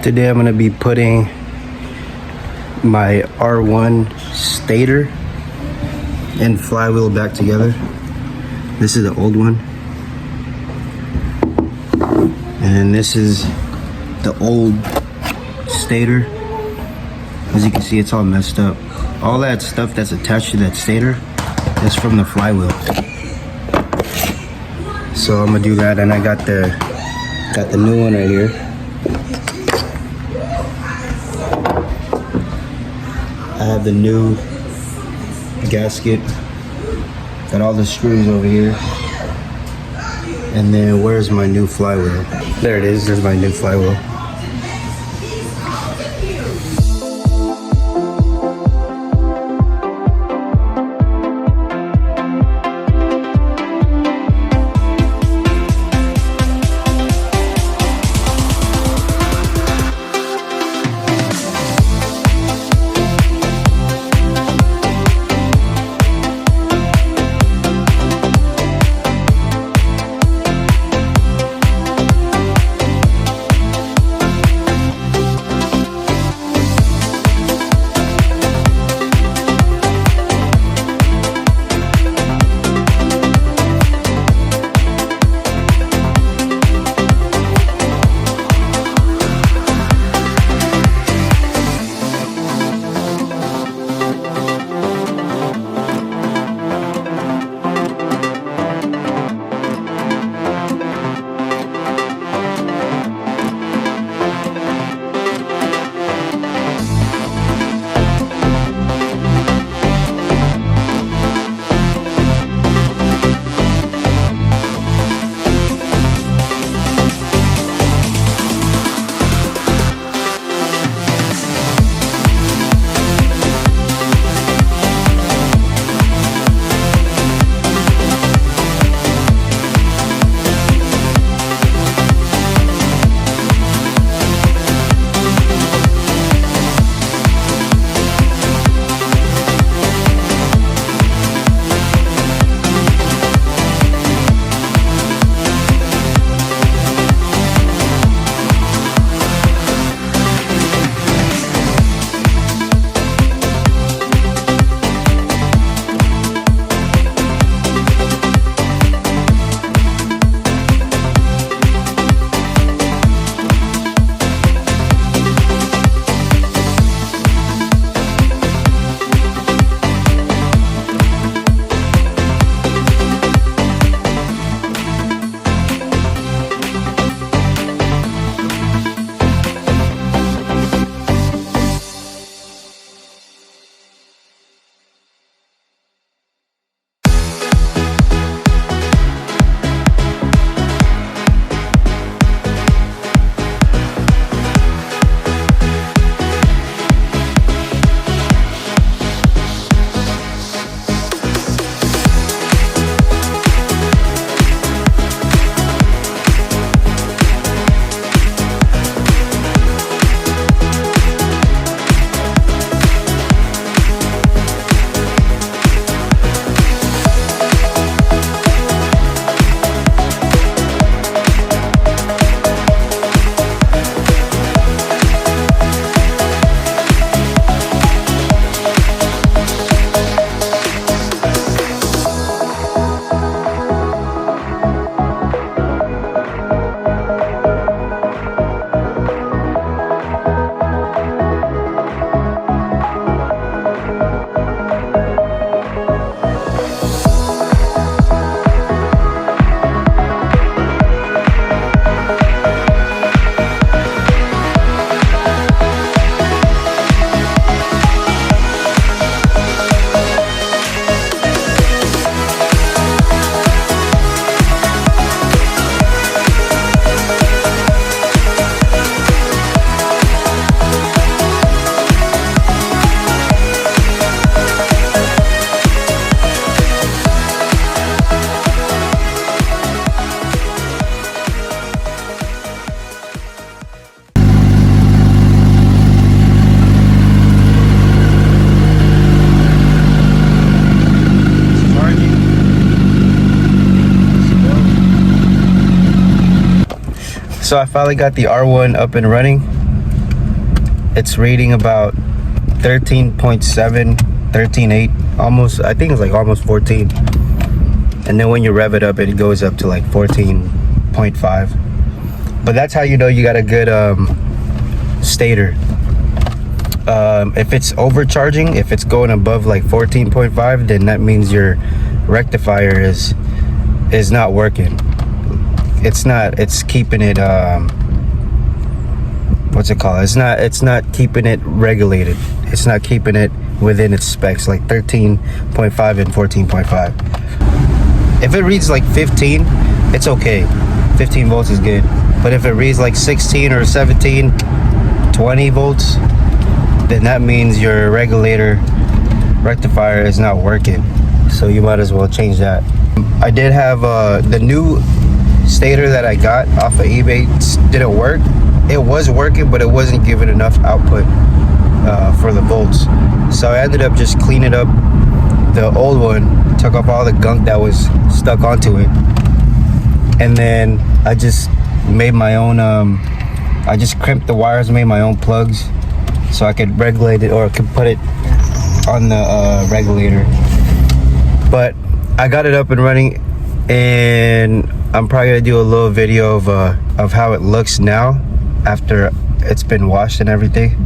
Today I'm gonna be putting my R1 stator and flywheel back together. This is the old one, and then this is the old stator. As you can see, it's all messed up. All that stuff that's attached to that stator is from the flywheel. So I'm gonna do that, and I got the new one right here. I have the new gasket. Got all the screws over here. And then where's my new flywheel? There it is, there's my new flywheel. So I finally got the R1 up and running. it's reading about 13.7, 13.8, almost, I think it's like almost 14. And then when you rev it up, it goes up to like 14.5. But that's how you know you got a good stator. If it's overcharging, if it's going above like 14.5, then that means your rectifier is not working. It's keeping it what's it called? It's not keeping it regulated. It's not keeping it within its specs, like 13.5 and 14.5. If it reads like 15, it's okay. 15 volts is good. But if it reads like 16 or 17, 20 volts, then that means your rectifier is not working. So you might as well change that. I did have the new stator that I got off of eBay didn't work. It was working, but it wasn't giving enough output for the volts. So I ended up just cleaning up the old one, took off all the gunk that was stuck onto it, and then I just made my own I just crimped the wires, made my own plugs so I could regulate it, or I could put it on the regulator. But I got it up and running, and I'm probably gonna do a little video of how it looks now after it's been washed and everything.